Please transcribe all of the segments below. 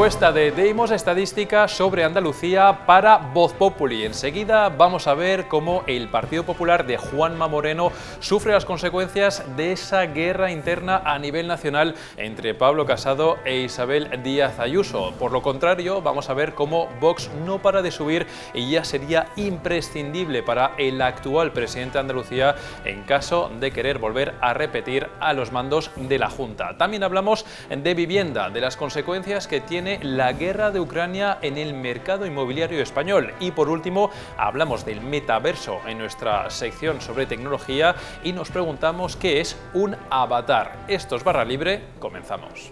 encuesta de Deimos Estadística sobre Andalucía para Voz Populi. Enseguida vamos a ver cómo el Partido Popular de Juanma Moreno sufre las consecuencias de esa guerra interna a nivel nacional entre Pablo Casado e Isabel Díaz Ayuso. Por lo contrario, vamos a ver cómo Vox no para de subir y ya sería imprescindible para el actual presidente de Andalucía en caso de querer volver a repetir a los mandos de la Junta. También hablamos de vivienda, de las consecuencias que tiene la guerra de Ucrania en el mercado inmobiliario español. Y por último, hablamos del metaverso en nuestra sección sobre tecnología y nos preguntamos qué es un avatar. Esto es Barra Libre, comenzamos.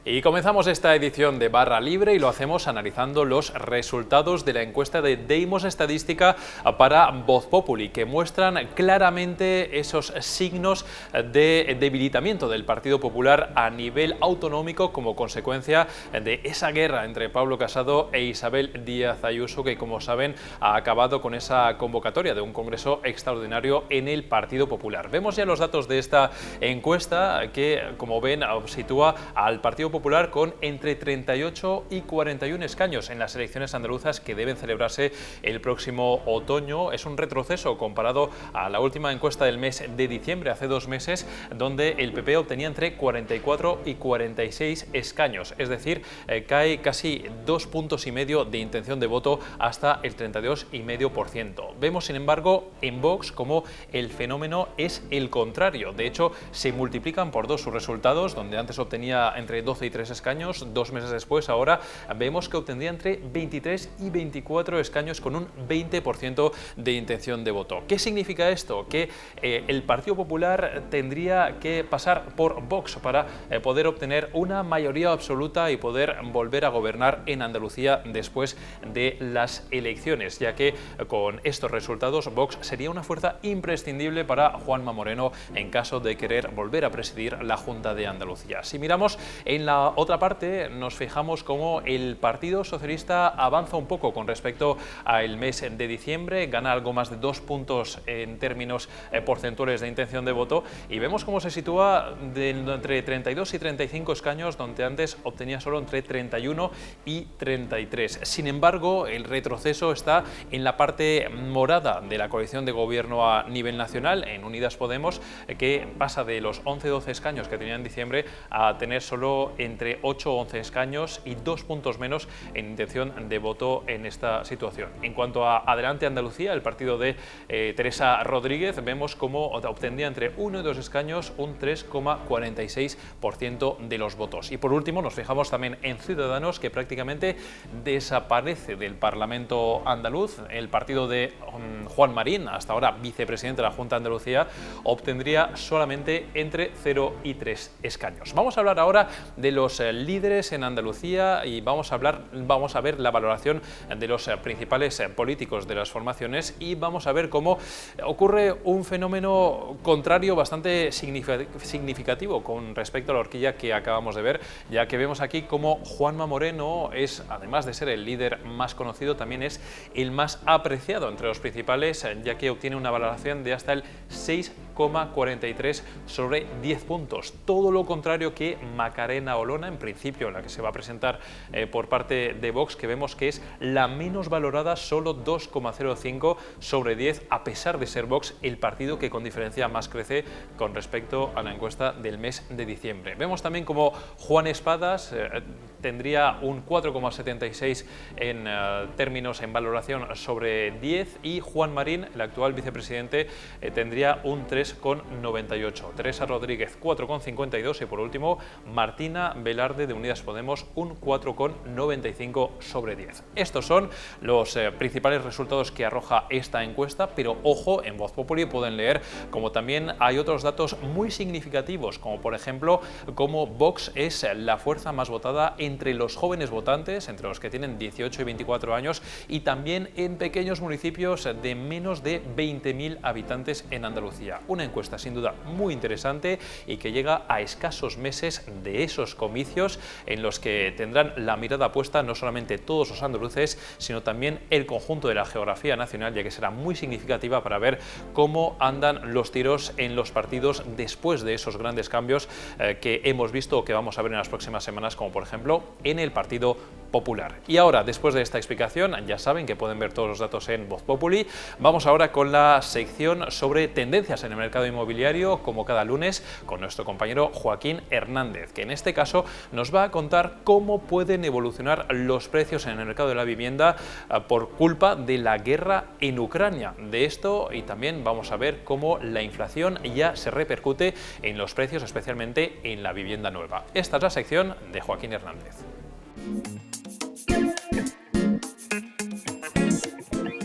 Y comenzamos esta edición de Barra Libre y lo hacemos analizando los resultados de la encuesta de Deimos Estadística para Voz Populi, que muestran claramente esos signos de debilitamiento del Partido Popular a nivel autonómico como consecuencia de esa guerra entre Pablo Casado e Isabel Díaz Ayuso, que como saben ha acabado con esa convocatoria de un congreso extraordinario en el Partido Popular. Vemos ya los datos de esta encuesta que, como ven, sitúa al Partido Popular con entre 38 y 41 escaños en las elecciones andaluzas que deben celebrarse el próximo otoño. Es un retroceso comparado a la última encuesta del mes de diciembre, hace 2 meses, donde el PP obtenía entre 44 y 46 escaños, es decir, cae casi 2,5 puntos de intención de voto hasta el 32,5%. Vemos, sin embargo, en Vox como el fenómeno es el contrario. De hecho, se multiplican por 2 sus resultados, donde antes obtenía entre 12 y 3 escaños, 2 meses después ahora vemos que obtendría entre 23 y 24 escaños con un 20% de intención de voto. ¿Qué significa esto? Que el Partido Popular tendría que pasar por Vox para poder obtener una mayoría absoluta y poder volver a gobernar en Andalucía después de las elecciones, ya que con estos resultados Vox sería una fuerza imprescindible para Juanma Moreno en caso de querer volver a presidir la Junta de Andalucía. Si miramos en la otra parte, nos fijamos cómo el Partido Socialista avanza un poco con respecto al mes de diciembre, gana algo más de 2 puntos en términos porcentuales de intención de voto y vemos cómo se sitúa entre 32 y 35 escaños, donde antes obtenía solo entre 31 y 33. Sin embargo, el retroceso está en la parte morada de la coalición de gobierno a nivel nacional, en Unidas Podemos, que pasa de los 11-12 escaños que tenía en diciembre a tener solo entre 8 o 11 escaños y 2 puntos menos en intención de voto en esta situación. En cuanto a Adelante Andalucía, el partido de Teresa Rodríguez, vemos cómo obtendría entre 1 y 2 escaños un 3,46% de los votos. Y por último nos fijamos también en Ciudadanos, que prácticamente desaparece del Parlamento andaluz. El partido de Juan Marín, hasta ahora vicepresidente de la Junta de Andalucía, obtendría solamente entre 0 y 3 escaños. Vamos a hablar ahora de los líderes en Andalucía y vamos a ver la valoración de los principales políticos de las formaciones y vamos a ver cómo ocurre un fenómeno contrario bastante significativo con respecto a la horquilla que acabamos de ver, ya que vemos aquí cómo Juanma Moreno es, además de ser el líder más conocido, también es el más apreciado entre los principales, ya que obtiene una valoración de hasta el 6,43 sobre 10 puntos. Todo lo contrario que Macarena Olona, en principio en la que se va a presentar por parte de Vox, que vemos que es la menos valorada, solo 2,05 sobre 10, a pesar de ser Vox el partido que con diferencia más crece con respecto a la encuesta del mes de diciembre. Vemos también como Juan Espadas tendría un 4,76 en términos en valoración sobre 10 y Juan Marín, el actual vicepresidente, tendría un 3,98. Teresa Rodríguez 4,52 y por último Martina Velarde de Unidas Podemos un 4,95 sobre 10. Estos son los principales resultados que arroja esta encuesta, pero ojo, en Voz Populi pueden leer como también hay otros datos muy significativos, como por ejemplo cómo Vox es la fuerza más votada en entre los jóvenes votantes, entre los que tienen 18 y 24 años, y también en pequeños municipios de menos de 20.000 habitantes en Andalucía. Una encuesta sin duda muy interesante y que llega a escasos meses de esos comicios en los que tendrán la mirada puesta no solamente todos los andaluces, sino también el conjunto de la geografía nacional, ya que será muy significativa para ver cómo andan los tiros en los partidos después de esos grandes cambios que hemos visto o que vamos a ver en las próximas semanas, como por ejemplo en el Partido Popular. Y ahora, después de esta explicación, ya saben que pueden ver todos los datos en Voz Populi. Vamos ahora con la sección sobre tendencias en el mercado inmobiliario, como cada lunes, con nuestro compañero Joaquín Hernández, que en este caso nos va a contar cómo pueden evolucionar los precios en el mercado de la vivienda por culpa de la guerra en Ucrania. De esto y también vamos a ver cómo la inflación ya se repercute en los precios, especialmente en la vivienda nueva. Esta es la sección de Joaquín Hernández.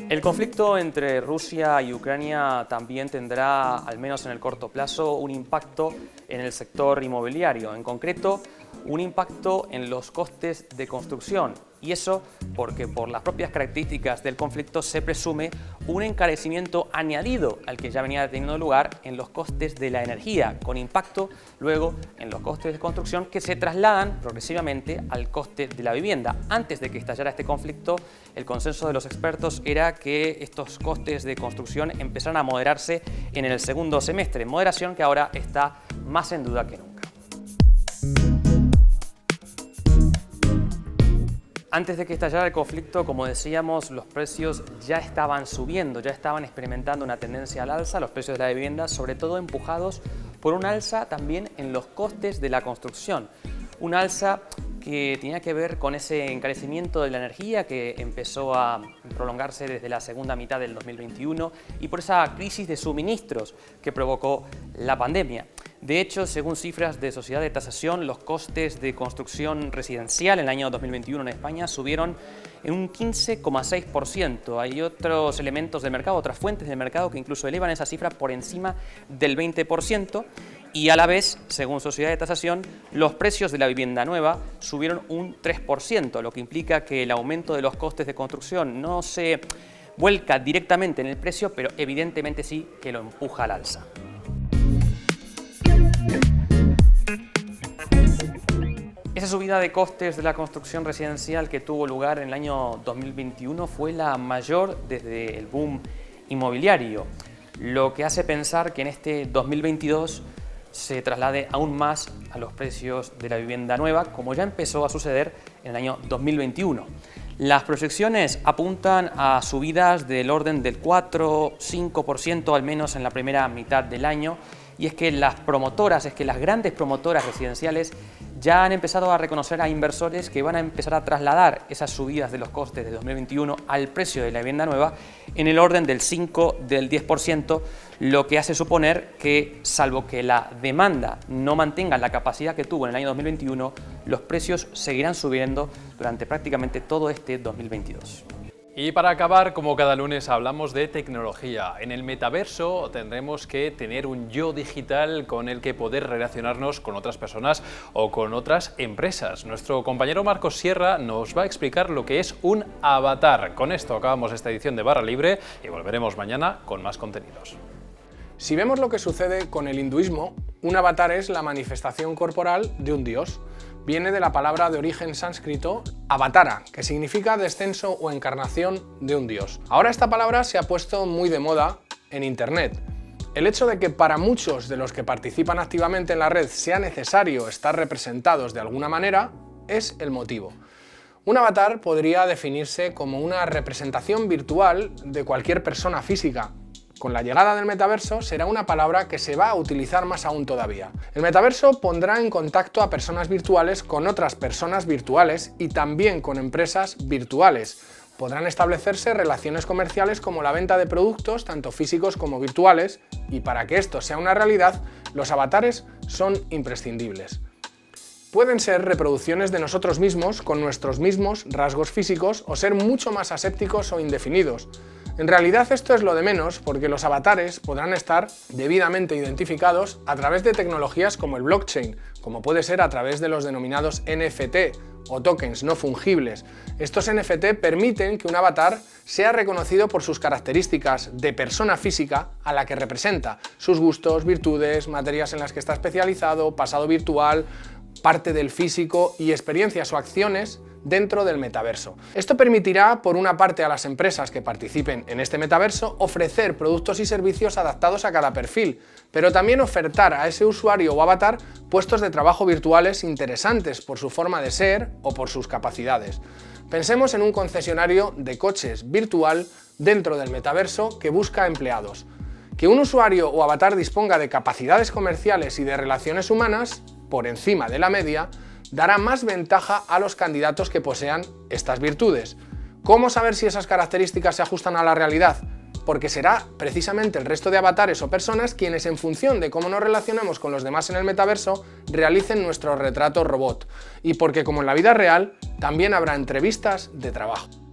El conflicto entre Rusia y Ucrania también tendrá, al menos en el corto plazo, un impacto en el sector inmobiliario, en concreto un impacto en los costes de construcción. Y eso porque por las propias características del conflicto se presume un encarecimiento añadido al que ya venía teniendo lugar en los costes de la energía, con impacto luego en los costes de construcción que se trasladan progresivamente al coste de la vivienda. Antes de que estallara este conflicto, el consenso de los expertos era que estos costes de construcción empezaran a moderarse en el segundo semestre, moderación que ahora está más en duda que nunca. Antes de que estallara el conflicto, como decíamos, los precios ya estaban subiendo, ya estaban experimentando una tendencia al alza, los precios de la vivienda, sobre todo empujados por un alza también en los costes de la construcción. Un alza que tenía que ver con ese encarecimiento de la energía que empezó a prolongarse desde la segunda mitad del 2021 y por esa crisis de suministros que provocó la pandemia. De hecho, según cifras de Sociedad de Tasación, los costes de construcción residencial en el año 2021 en España subieron en un 15,6%. Hay otros elementos del mercado, otras fuentes del mercado que incluso elevan esa cifra por encima del 20%. Y a la vez, según Sociedad de Tasación, los precios de la vivienda nueva subieron un 3%, lo que implica que el aumento de los costes de construcción no se vuelca directamente en el precio, pero evidentemente sí que lo empuja al alza. Esa subida de costes de la construcción residencial que tuvo lugar en el año 2021 fue la mayor desde el boom inmobiliario, lo que hace pensar que en este 2022 se traslade aún más a los precios de la vivienda nueva, como ya empezó a suceder en el año 2021. Las proyecciones apuntan a subidas del orden del 4-5% al menos en la primera mitad del año, y es que las grandes promotoras residenciales ya han empezado a reconocer a inversores que van a empezar a trasladar esas subidas de los costes de 2021 al precio de la vivienda nueva en el orden del 5-10%, lo que hace suponer que, salvo que la demanda no mantenga la capacidad que tuvo en el año 2021, los precios seguirán subiendo durante prácticamente todo este 2022. Y para acabar, como cada lunes, hablamos de tecnología. En el metaverso tendremos que tener un yo digital con el que poder relacionarnos con otras personas o con otras empresas. Nuestro compañero Marcos Sierra nos va a explicar lo que es un avatar. Con esto acabamos esta edición de Barra Libre y volveremos mañana con más contenidos. Si vemos lo que sucede con el hinduismo, un avatar es la manifestación corporal de un dios. Viene de la palabra de origen sánscrito avatara, que significa descenso o encarnación de un dios. Ahora esta palabra se ha puesto muy de moda en Internet. El hecho de que para muchos de los que participan activamente en la red sea necesario estar representados de alguna manera es el motivo. Un avatar podría definirse como una representación virtual de cualquier persona física. Con la llegada del metaverso será una palabra que se va a utilizar más aún todavía. El metaverso pondrá en contacto a personas virtuales con otras personas virtuales y también con empresas virtuales. Podrán establecerse relaciones comerciales como la venta de productos, tanto físicos como virtuales, y para que esto sea una realidad, los avatares son imprescindibles. Pueden ser reproducciones de nosotros mismos con nuestros mismos rasgos físicos o ser mucho más asépticos o indefinidos. En realidad esto es lo de menos porque los avatares podrán estar debidamente identificados a través de tecnologías como el blockchain, como puede ser a través de los denominados NFT o tokens no fungibles. Estos NFT permiten que un avatar sea reconocido por sus características de persona física a la que representa, sus gustos, virtudes, materias en las que está especializado, pasado virtual, parte del físico y experiencias o acciones dentro del metaverso. Esto permitirá, por una parte, a las empresas que participen en este metaverso ofrecer productos y servicios adaptados a cada perfil, pero también ofertar a ese usuario o avatar puestos de trabajo virtuales interesantes por su forma de ser o por sus capacidades. Pensemos en un concesionario de coches virtual dentro del metaverso que busca empleados. Que un usuario o avatar disponga de capacidades comerciales y de relaciones humanas, por encima de la media, dará más ventaja a los candidatos que posean estas virtudes. ¿Cómo saber si esas características se ajustan a la realidad? Porque será precisamente el resto de avatares o personas quienes, en función de cómo nos relacionamos con los demás en el metaverso, realicen nuestro retrato robot. Y porque, como en la vida real, también habrá entrevistas de trabajo.